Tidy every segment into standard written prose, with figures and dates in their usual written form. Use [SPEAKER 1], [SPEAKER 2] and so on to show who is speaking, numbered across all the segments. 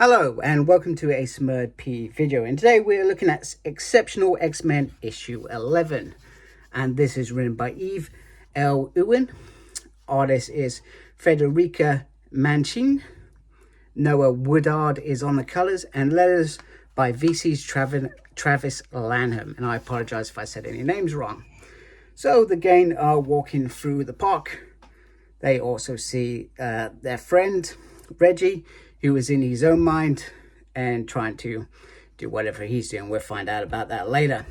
[SPEAKER 1] Hello and welcome to a Smurd P video, and today we're looking at Exceptional X-Men issue 11, and this is written by Ewing. Artist is Federica Manchin. Noah Woodard is on the colors, and letters by VC's Travis Lanham, and I apologize if I said any names wrong. So the gang are walking through the park. They also see their friend Reggie, who is in his own mind and trying to do whatever he's doing. We'll find out about that later.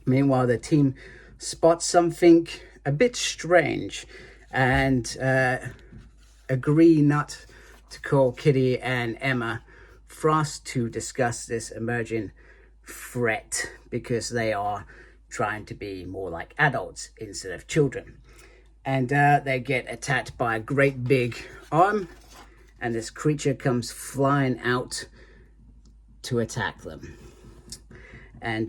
[SPEAKER 1] Meanwhile, the team spots something a bit strange and agree not to call Kitty and Emma Frost to discuss this emerging threat because they are trying to be more like adults instead of children. And they get attacked by a great big arm, and this creature comes flying out to attack them. And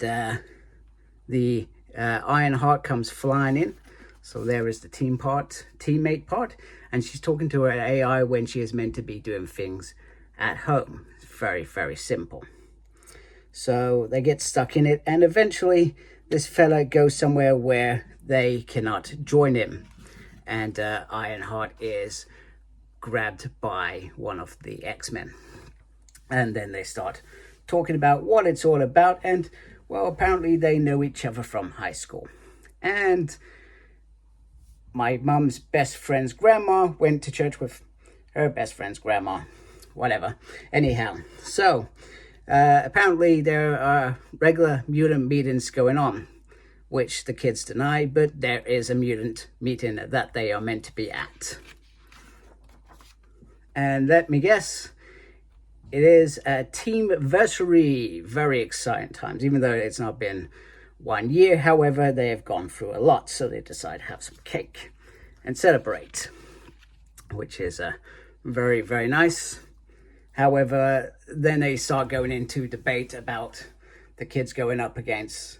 [SPEAKER 1] the Ironheart comes flying in. So there is the teammate part. And she's talking to her AI when she is meant to be doing things at home. It's very, very simple. So they get stuck in it. And eventually this fella goes somewhere where they cannot join him. And Ironheart is grabbed by one of the X-Men, and then they start talking about what it's all about. And well, apparently they know each other from high school, and my mum's best friend's grandma went to church with her best friend's grandma, whatever. Anyhow, so apparently there are regular mutant meetings going on, which the kids deny, but there is a mutant meeting that they are meant to be at. And let me guess, it is a team-versary. Very exciting times, even though it's not been 1 year. However, they have gone through a lot, so they decide to have some cake and celebrate, which is very, very nice. However, then they start going into debate about the kids going up against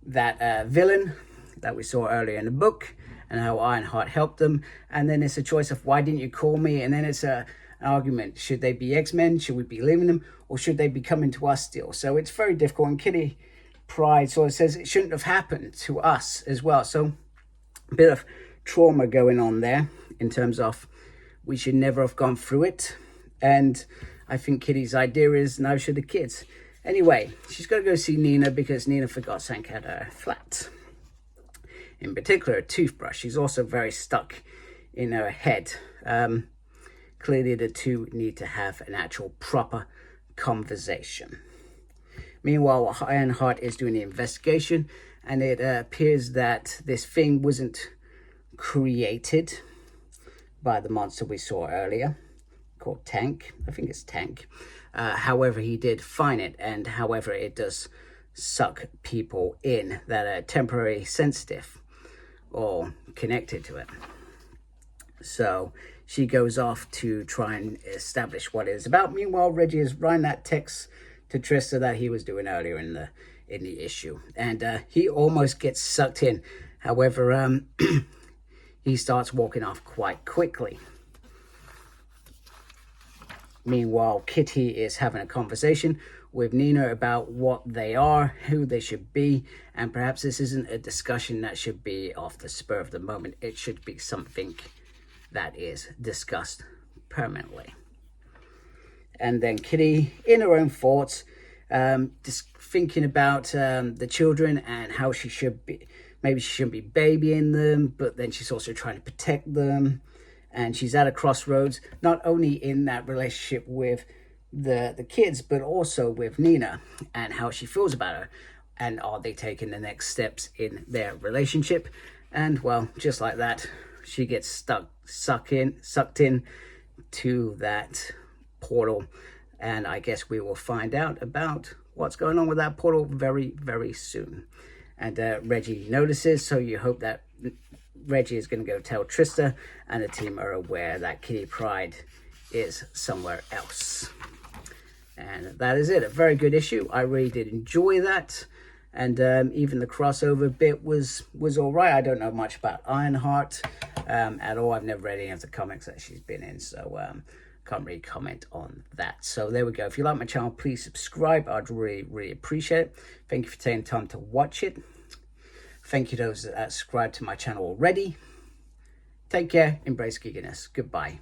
[SPEAKER 1] that villain that we saw earlier in the book, and how Ironheart helped them. And then it's a choice of, why didn't you call me? And then it's an argument, should they be X-Men, should we be leaving them, or should they be coming to us still? So it's very difficult, and Kitty Pryde sort of says it shouldn't have happened to us as well. So a bit of trauma going on there in terms of we should never have gone through it. And I think Kitty's idea is, now should the kids. Anyway, she's got to go see Nina because Nina forgot something at her flat. In particular, a toothbrush. She's also very stuck in her head. Clearly, the two need to have an actual proper conversation. Meanwhile, Ironheart is doing the investigation, and it appears that this thing wasn't created by the monster we saw earlier, called Tank. I think it's Tank. However, he did find it, and however, it does suck people in that are temporarily sensitive or connected to it. So she goes off to try and establish what it is about. Meanwhile, Reggie is writing that text to Trista that he was doing earlier in the issue, and he almost gets sucked in. However, he starts walking off quite quickly. Meanwhile, Kitty is having a conversation with Nina about what they are, who they should be, and perhaps this isn't a discussion that should be off the spur of the moment. It should be something that is discussed permanently. And then Kitty, in her own thoughts, just thinking about the children and how she should be, maybe she shouldn't be babying them, but then she's also trying to protect them. And she's at a crossroads, not only in that relationship with the kids, but also with Nina and how she feels about her. And are they taking the next steps in their relationship? And well, just like that, she gets sucked in to that portal. And I guess we will find out about what's going on with that portal very, very soon. And Reggie notices, so you hope that Reggie is going to go tell Trista, and the team are aware that Kitty Pryde is somewhere else. And that is it. A very good issue. I really did enjoy that. And even the crossover bit was all right. I don't know much about Ironheart at all. I've never read any of the comics that she's been in. So can't really comment on that. So there we go. If you like my channel, please subscribe. I'd really appreciate it. Thank you for taking time to watch it. Thank you to those that subscribe to my channel already. Take care. Embrace geekiness. Goodbye.